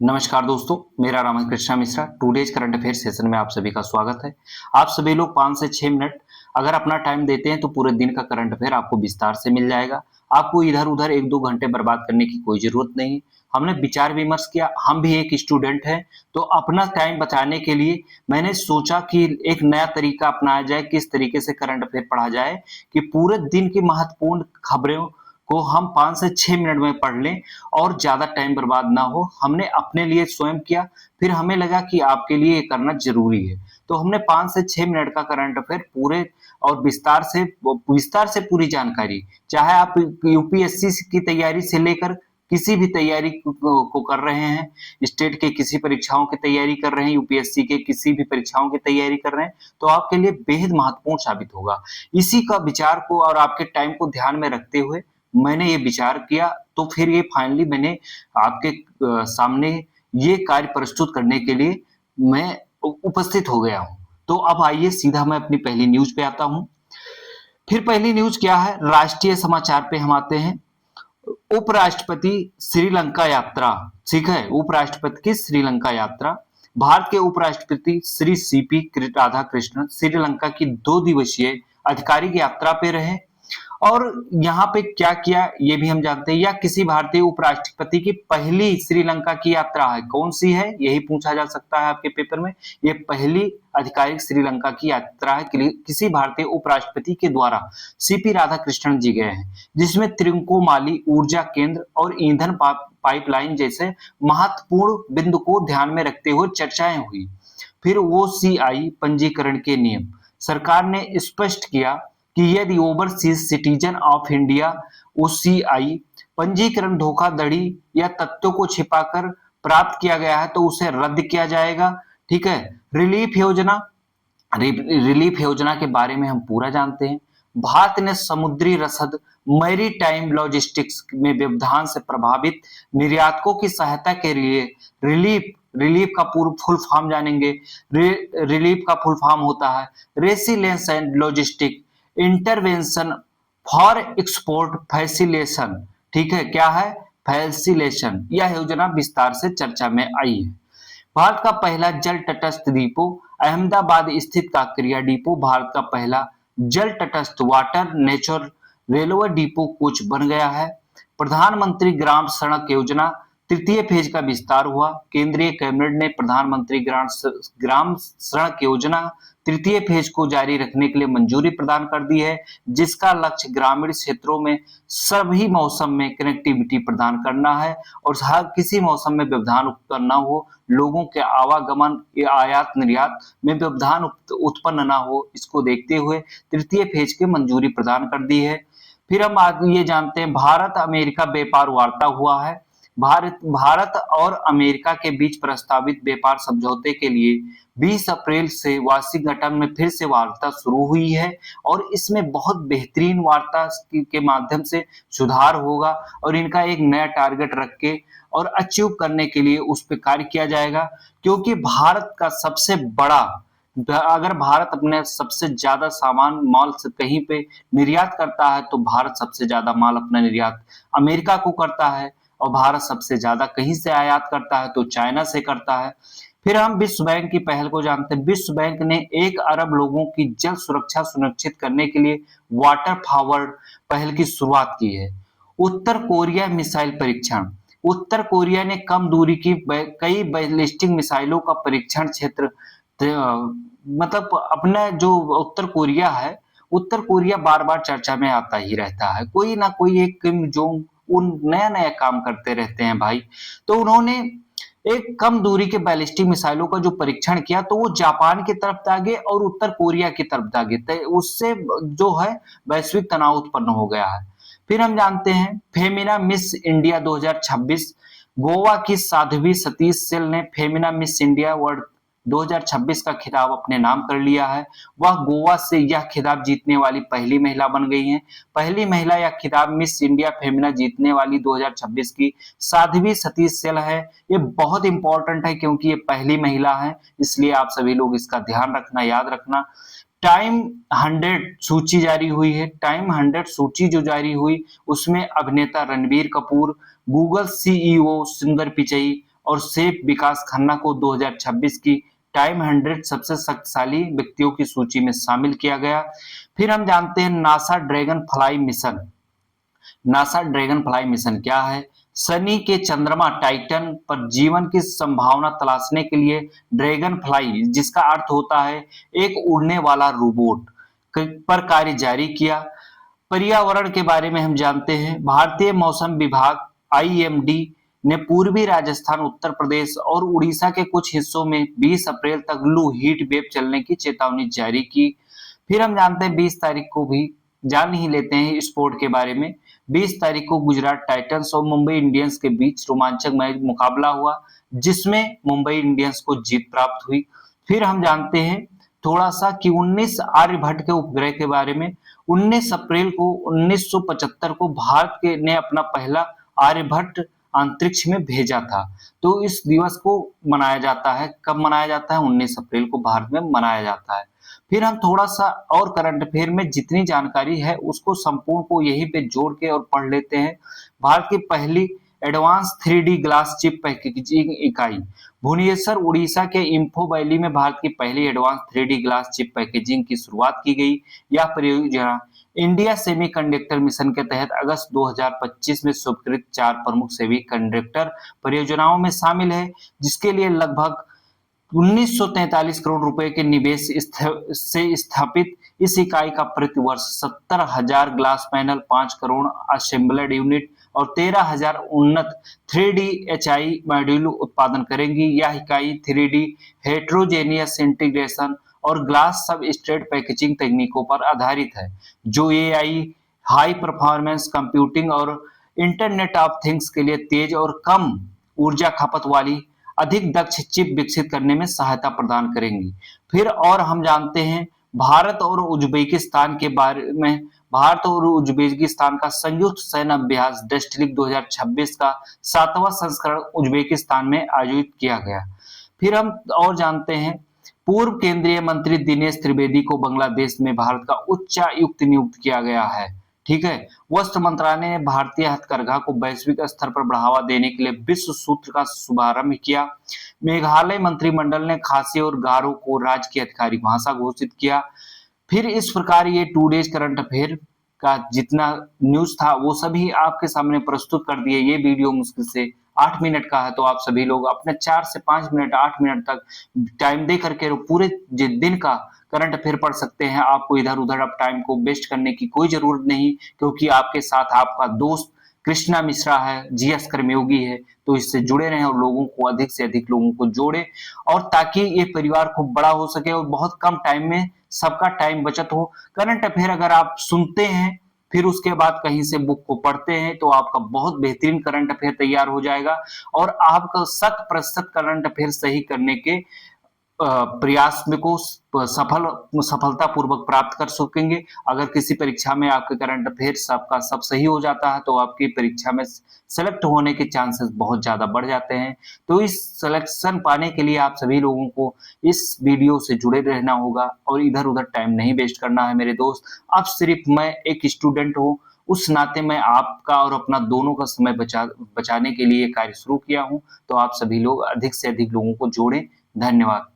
नमस्कार दोस्तों, मेरा नाम है Krishna Mishra. Today's current affair session में आप सभी का स्वागत है। आप सभी लोग 5 से 6 मिनट अगर अपना टाइम देते हैं तो पूरे दिन का करंट अफेयर आपको विस्तार से मिल जाएगा। आपको इधर-उधर 1-2 घंटे बर्बाद करने की कोई ज़रूरत नहीं। हमने विचार-विमर्श किया, हम भी एक स्टूडेंट हैं, तो अपना टाइम बचाने के लिए मैंने सोचा कि एक नया तरीका अपनाया जाए, किस तरीके से करंट अफेयर पढ़ा जाए कि पूरे दिन की महत्वपूर्ण खबरों को हम 5 से 6 मिनट में पढ़ लें और ज़्यादा टाइम बर्बाद ना हो। हमने अपने लिए स्वयं किया, फिर हमें लगा कि आपके लिए ये करना ज़रूरी है। तो हमने 5 से 6 मिनट का करंट अफेयर पूरे और विस्तार से पूरी जानकारी, चाहे आप यूपीएससी की तैयारी से लेकर किसी भी तैयारी को कर रहे हैं, स्टेट के किसी परीक्षाओं की तैयारी कर रहे हैं, यूपीएससी के किसी भी परीक्षाओं की तैयारी कर रहे हैं, तो आपके लिए बेहद महत्वपूर्ण साबित होगा। इसी का विचार को और आपके टाइम को ध्यान में रखते हुए मैंने ये विचार किया, तो फिर ये फाइनली मैंने आपके सामने ये कार्य प्रस्तुत करने के लिए मैं उपस्थित हो गया हूँ। तो अब आइए सीधा मैं अपनी पहली न्यूज़ पे आता हूँ। फिर पहली न्यूज़ क्या है? राष्ट्रीय समाचार पे हम आते हैं। उपराष्ट्रपति श्रीलंका यात्रा, ठीक है? उपराष्ट्रपति की श्रीलंका यात्रा। भारत के उपराष्ट्रपति श्री सीपी राधाकृष्णन श्रीलंका की 2 दिवसीय आधिकारिक यात्रा पे रहे और यहाँ पे क्या किया ये भी हम जानते हैं। यह किसी भारतीय उपराष्ट्रपति की पहली श्रीलंका की यात्रा है। कौन सी है? यही पूछा जा सकता है आपके पेपर में। ये पहली आधिकारिक श्रीलंका की यात्रा है किसी भारतीय उपराष्ट्रपति के द्वारा। सीपी राधाकृष्णन जी गए हैं, जिसमें त्रिकोमाली ऊर्जा केंद्र और ईंधन पाइपलाइन जैसे महत्वपूर्ण बिंदु को ध्यान में रखते हुए चर्चाएं हुई। फिर ओसीआई पंजीकरण के नियम। सरकार ने स्पष्ट किया कि यदि overseas citizen of India OCI पंजीकरण धोखाधड़ी या तथ्यों को छिपाकर प्राप्त किया गया है तो उसे रद्द किया जाएगा। ठीक है। रिलीफ योजना के बारे में हम पूरा जानते हैं। भारत ने समुद्री रसद मैरीटाइम लॉजिस्टिक्स में व्यवधान से प्रभावित निर्यातकों की सहायता के लिए रिलीफ का पूर्व फुल फॉर्म जानेंगे। रिलीफ का फुल फॉर्म होता है resilience and logistic intervention for export facilitation. ठीक है, क्या है? फैसिलेशन। यह योजना विस्तार से चर्चा में आई है। भारत का पहला जल तटस्थ डिपो अहमदाबाद स्थित काकरिया डिपो भारत का पहला जल तटस्थ वाटर नेचुरल रेलवे डिपो कुछ बन गया है। प्रधानमंत्री ग्राम सड़क योजना तृतीय फेज का विस्तार हुआ। केंद्रीय कैबिनेट ने प्रधानमंत्री ग्राम सड़क योजना तृतीय फेज को जारी रखने के लिए मंजूरी प्रदान कर दी है, जिसका लक्ष्य ग्रामीण क्षेत्रों में सभी मौसम में कनेक्टिविटी प्रदान करना है और हर किसी मौसम में व्यवधान उत्पन्न न हो, लोगों के आवागमन या आयात निर्यात में व्यवधान उत्पन्न न हो, इसको देखते हुए तृतीय फेज की मंजूरी प्रदान कर दी है। फिर हम आगे ये जानते हैं भारत अमेरिका व्यापार वार्ता हुआ है। भारत और अमेरिका के बीच प्रस्तावित व्यापार समझौते के लिए 20 अप्रैल से वाशिंगटन में फिर से वार्ता शुरू हुई है और इसमें बहुत बेहतरीन वार्ता के माध्यम से सुधार होगा और इनका एक नया टारगेट रख के और अचीव करने के लिए उस पर कार्य किया जाएगा, क्योंकि भारत का सबसे बड़ा, अगर भारत अपने सबसे ज्यादा सामान माल से कहीं पे निर्यात करता है तो भारत सबसे ज्यादा माल अपना निर्यात अमेरिका को करता है और भारत सबसे ज्यादा कहीं से आयात करता है तो चाइना से करता है। फिर हम विश्व बैंक की पहल को जानते हैं। विश्व बैंक ने 1 अरब लोगों की जल सुरक्षा सुनिश्चित करने के लिए वाटर फॉरवर्ड पहल की शुरुआत की है। उत्तर कोरिया मिसाइल परीक्षण। उत्तर कोरिया ने कम दूरी की कई बैलिस्टिक मिसाइलों का परीक्षण क्षेत्र, मतलब अपना जो उत्तर कोरिया है, उत्तर कोरिया बार बार चर्चा में आता ही रहता है। कोई ना कोई एक किम जोंग उन नया नया काम करते रहते हैं भाई। तो उन्होंने एक कम दूरी के बैलिस्टिक मिसाइलों का जो परीक्षण किया तो वो जापान की तरफ दागे और उत्तर कोरिया की तरफ दागे, तो उससे जो है वैश्विक तनाव उत्पन्न हो गया है। फिर हम जानते हैं फेमिना मिस इंडिया 2026। गोवा की साध्वी सतीश सेल ने फेमिना मिस इंडिया वर्ल्ड 2026 का खिताब अपने नाम कर लिया है। वह गोवा से यह खिताब जीतने वाली पहली महिला बन गई हैं। पहली महिला यह खिताब मिस इंडिया फेमिना जीतने वाली 2026 की साध्वी सतीश सेल है। ये बहुत इंपॉर्टेंट है क्योंकि ये पहली महिला है, इसलिए आप सभी लोग इसका ध्यान रखना, याद रखना। टाइम 100 सूची जारी हुई है। टाइम 100 सूची जो जारी हुई उसमें अभिनेता रणबीर कपूर, गूगल सीईओ सुंदर पिचई और सेफ विकास खन्ना को 2026 की टाइम 100 सबसे शक्तिशाली व्यक्तियों की सूची में शामिल किया गया। फिर हम जानते हैं NASA dragon fly mission. NASA dragon fly mission क्या है? शनि के चंद्रमा टाइटन पर जीवन की संभावना तलाशने के लिए ड्रैगन फ्लाई, जिसका अर्थ होता है एक उड़ने वाला रोबोट, पर कार्य जारी किया। पर्यावरण के बारे में हम जानते हैं। भारतीय मौसम विभाग आईएमडी ने पूर्वी राजस्थान, उत्तर प्रदेश और उड़ीसा के कुछ हिस्सों में 20 अप्रैल तक लू हीट वेव चलने की चेतावनी जारी की। फिर हम जानते हैं 20 तारीख को भी जान ही लेते हैं स्पोर्ट के बारे में। 20 तारीख को गुजरात टाइटंस और मुंबई इंडियंस के बीच रोमांचक मैच मुकाबला हुआ, जिसमें मुंबई इंडियंस को जीत प्राप्त हुई। फिर हम जानते हैं थोड़ा सा कि 19 आर्यभट्ट के उपग्रह के बारे में। 19 अप्रैल को 1975 को भारत के ने अपना पहला आर्यभट्ट अंतरिक्ष में भेजा था। तो इस दिवस को मनाया जाता है, कब मनाया जाता है? 19 अप्रैल को भारत में मनाया जाता है। फिर हम थोड़ा सा और करंट अफेयर में जितनी जानकारी है उसको संपूर्ण को यहीं पे जोड़ के और पढ़ लेते हैं। भारत की पहली advance 3D glass chip packaging इकाई भुवनेश्वर उड़ीसा के इंफो वैली में भारत की पहली advance 3D glass chip packaging की शुरुआत की गई। यह परियोजना इंडिया सेमीकंडक्टर मिशन के तहत अगस्त 2025 में स्वीकृत 4 प्रमुख सेमीकंडक्टर परियोजनाओं में शामिल है, जिसके लिए लगभग 1943 करोड़ रुपए के निवेश से स्थापित इस इकाई का प्रतिवर्ष 70,000 glass panel, 5 crore assembled unit और 13,000 उन्नत 3D HI मॉड्यूल उत्पादन करेंगी। यह इकाई 3D हेट्रोजेनियस इंटीग्रेशन और ग्लास सबस्ट्रेट पैकेजिंग तकनीकों पर आधारित है, जो AI, हाई परफॉर्मेंस कंप्यूटिंग और इंटरनेट ऑफ थिंग्स के लिए तेज और कम ऊर्जा खपत वाली अधिक दक्ष चिप विकसित करने में सहायता प्रदान करेंगी। फिर और हम जानते हैं भारत और उज्बेकिस्तान के बारे में। भारत और उज्बेकिस्तान का संयुक्त सैन्य अभ्यास डेस्टिलिक 2026 का 7वां संस्करण उज्बेकिस्तान में आयोजित किया गया। फिर हम और जानते हैं पूर्व केंद्रीय मंत्री दिनेश त्रिवेदी को बांग्लादेश में भारत का उच्चायुक्त नियुक्त किया गया है। ठीक है। वस्त्र मंत्रालय ने भारतीय हथकरघा को वैश्विक स्तर पर बढ़ावा देने के लिए विश्व सूत्र का शुभारंभ किया। मेघालय मंत्रिमंडल ने खासी और गारो को राज्य की आधिकारिक भाषा घोषित किया। फिर इस प्रकार ये 2 डेज करंट अफेयर का जितना न्यूज था वो सभी आपके सामने प्रस्तुत कर दिए। ये वीडियो मुश्किल से 8 मिनट का है, तो आप सभी लोग अपने 4 से 5 मिनट 8 मिनट तक टाइम दे करके पूरे दिन का करंट अफेयर पढ़ सकते हैं। आपको इधर उधर अब टाइम को वेस्ट करने की कोई जरूरत नहीं, क्योंकि आपके साथ आपका दोस्त कृष्णा मिश्रा है, जीएस कर्मयोगी है। तो इससे जुड़े रहें और लोगों को अधिक से अधिक लोगों को जोड़े, और ताकि ये परिवार खूब बड़ा हो सके और बहुत कम टाइम में सबका टाइम बचत हो। करंट अफेयर अगर आप सुनते हैं फिर उसके बाद कहीं से बुक को पढ़ते हैं तो आपका बहुत बेहतरीन करंट अफेयर तैयार हो जाएगा और आपका 100% करंट अफेयर सही करने के प्रयास में को सफलता पूर्वक प्राप्त कर सकेंगे। अगर किसी परीक्षा में आपके करंट अफेयर सबका सब सही हो जाता है तो आपकी परीक्षा में सेलेक्ट होने के चांसेस बहुत ज्यादा बढ़ जाते हैं। तो इस सिलेक्शन पाने के लिए आप सभी लोगों को इस वीडियो से जुड़े रहना होगा और इधर उधर टाइम नहीं वेस्ट करना है मेरे दोस्त। अब सिर्फ मैं एक स्टूडेंट हूँ, उस नाते मैं आपका और अपना दोनों का समय बचाने के लिए कार्य शुरू किया हूँ। तो आप सभी लोग अधिक से अधिक लोगों को जोड़ें। धन्यवाद।